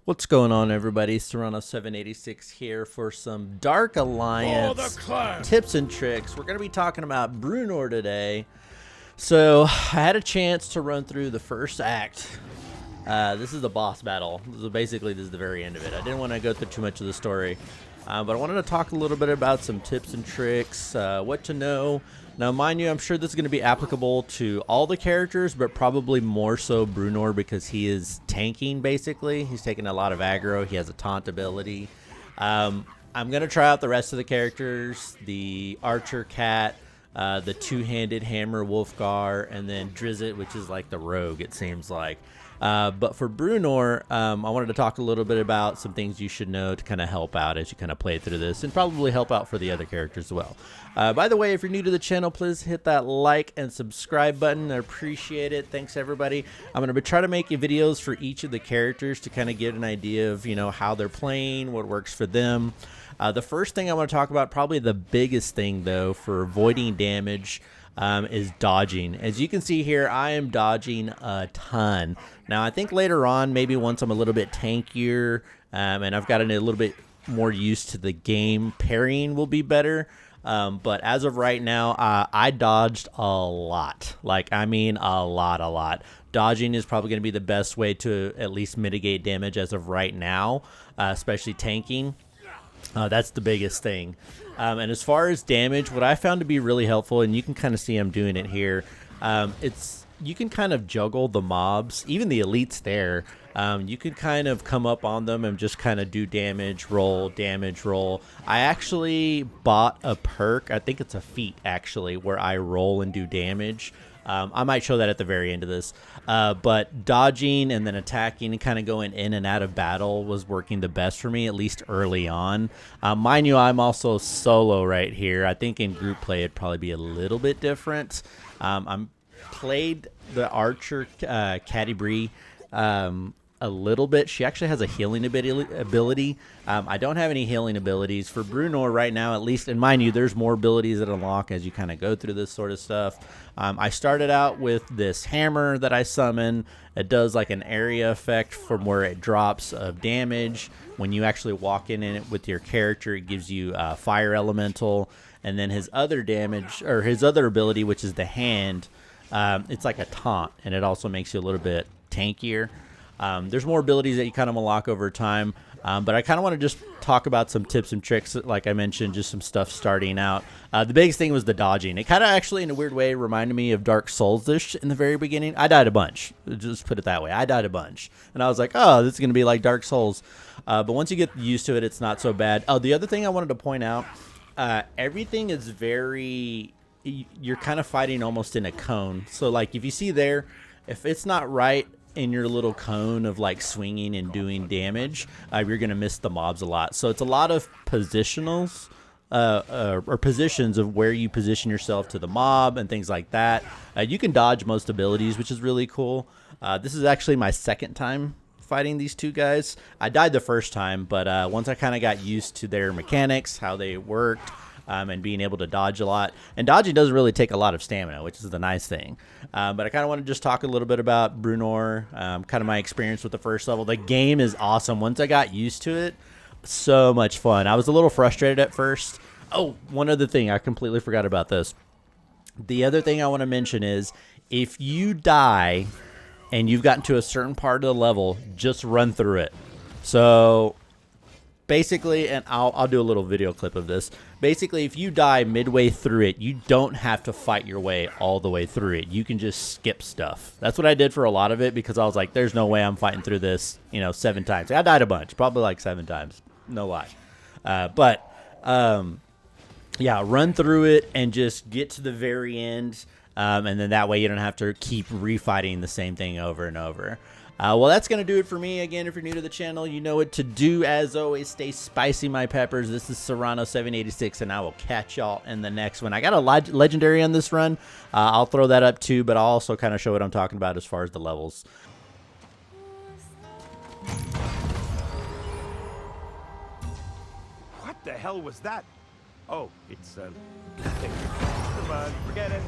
What's going on, everybody? Serrano 786 here for some Dark Alliance tips and tricks. We're going to be talking about Bruenor today. So I had a chance to run through the first act. This is the boss battle. This is the very end of it. I didn't want to go through too much of the story, but I wanted to talk a little bit about some tips and tricks, what to know. Now, mind you, I'm sure this is going to be applicable to all the characters, but probably more so Bruenor because he is tanking, basically. He's taking a lot of aggro. He has a taunt ability. I'm going to try out the rest of the characters, the Archer Cat, the two-handed Hammer Wolfgar, and then Drizzt, which is like the rogue, it seems like. But for Bruenor, I wanted to talk a little bit about some things you should know to kind of help out as you kind of play through this, and probably help out for the other characters as well. By the way, if you're new to the channel, please hit that like and subscribe button. I appreciate it. Thanks, everybody. I'm going to try to make videos for each of the characters to kind of get an idea of, how they're playing, what works for them. The first thing I want to talk about, probably the biggest thing, though, for avoiding damage is dodging. As you can see here, I am dodging a ton. Now, I think later on, maybe once I'm a little bit tankier and I've gotten a little bit more used to the game, parrying will be better. But as of right now, I dodged a lot. I mean a lot. Dodging is probably going to be the best way to at least mitigate damage as of right now, especially tanking. That's the biggest thing. And as far as damage, what I found to be really helpful, and you can kind of see I'm doing it here, you can kind of juggle the mobs, even the elites there. You can kind of come up on them and just kind of do damage roll. I actually bought a perk, I think it's a feat actually, where I roll and do damage. I might show that at the very end of this. But dodging and then attacking and kind of going in and out of battle was working the best for me, at least early on. Mind you, I'm also solo right here. I think in group play it'd probably be a little bit different. I'm played the Archer Catty a little bit. She actually has a healing ability. I don't have any healing abilities for Bruenor right now, at least. And mind you, there's more abilities that unlock as you kind of go through this sort of stuff. I started out with this hammer that I summon. It does like an area effect from where it drops of damage. When you actually walk in it with your character, it gives you fire elemental. And then his other damage, or his other ability, which is the hand, it's like a taunt, and it also makes you a little bit tankier. There's more abilities that you kind of unlock over time, but I kind of want to just talk about some tips and tricks, like I mentioned, just some stuff starting out. The biggest thing was the dodging. It kind of actually, in a weird way, reminded me of Dark Souls-ish in the very beginning. I died a bunch. Just put it that way. I died a bunch. And I was like, oh, this is going to be like Dark Souls. But once you get used to it, it's not so bad. Oh, the other thing I wanted to point out, everything is very... You're kind of fighting almost in a cone. So, like, if you see there, if it's not right in your little cone of like swinging and doing damage, you're gonna miss the mobs a lot. So it's a lot of positionals or positions of where you position yourself to the mob and things like that. You can dodge most abilities, which is really cool. This is actually my second time fighting these two guys. I died the first time, but once I kind of got used to their mechanics, how they worked, and being able to dodge a lot. And dodging doesn't really take a lot of stamina, which is the nice thing. But I kind of want to just talk a little bit about Bruenor, kind of my experience with the first level. The game is awesome. Once I got used to it, so much fun. I was a little frustrated at first. Oh, one other thing. I completely forgot about this. The other thing I want to mention is if you die and you've gotten to a certain part of the level, just run through it. So... basically, and I'll do a little video clip of this. Basically, if you die midway through it, you don't have to fight your way all the way through it. You can just skip stuff. That's what I did for a lot of it because I was like, there's no way I'm fighting through this, 7 times. I died a bunch, probably like 7 times. No lie. Yeah, run through it and just get to the very end. And then that way you don't have to keep refighting the same thing over and over. Well, that's going to do it for me. Again, if you're new to the channel, you know what to do. As always, stay spicy, my peppers. This is Serrano 786, and I will catch y'all in the next one. I got a legendary on this run. I'll throw that up too, but I'll also kind of show what I'm talking about as far as the levels. What the hell was that? Oh, it's nothing. Come on, forget it.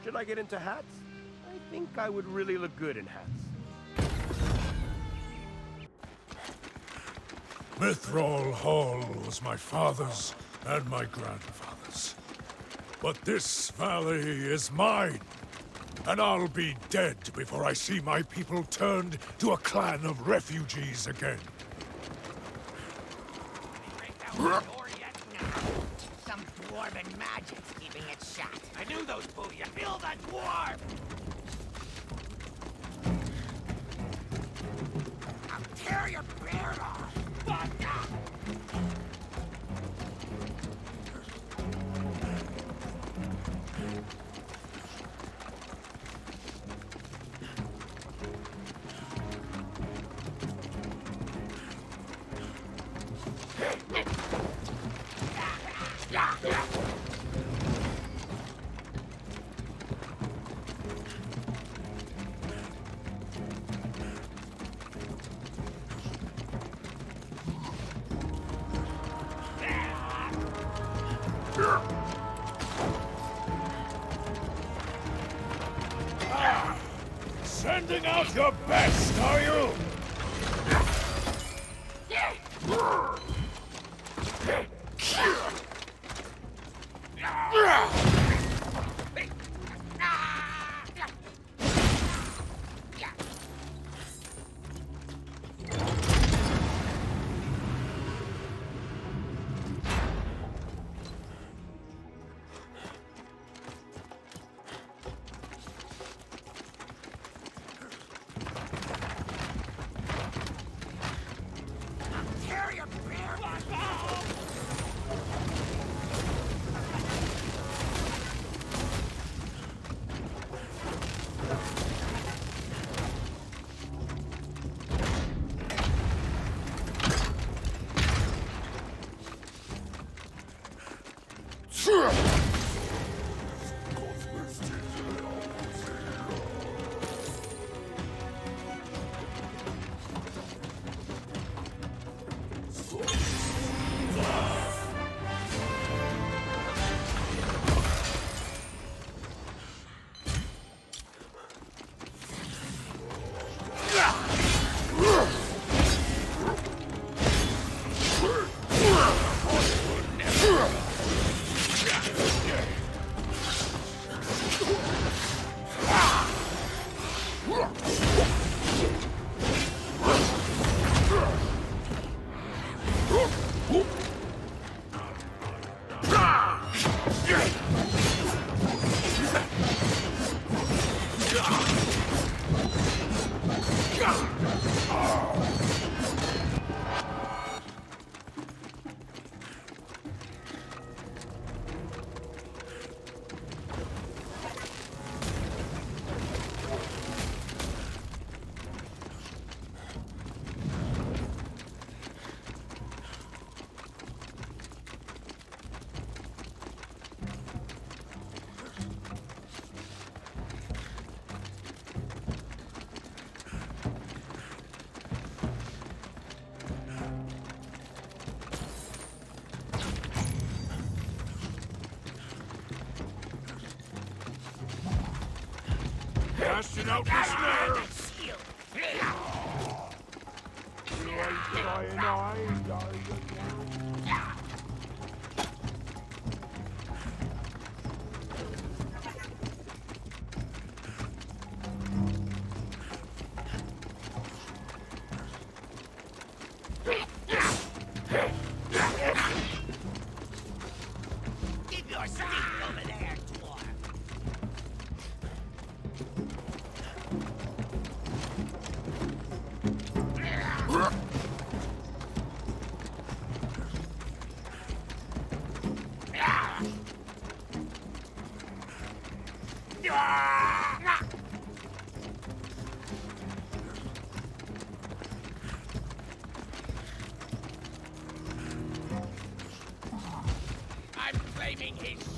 Should I get into hats? I think I would really look good in hats. Mithril Hall was my father's and my grandfather's. But this valley is mine. And I'll be dead before I see my people turned to a clan of refugees again. Some dwarven magic's keeping it shut. I knew those booyah. Feel that dwarf! I'll tear your beard off! Sending out your best, are you? Tear your beard off! Casting out the snare! Keep your stick over there, dwarf! I'm claiming his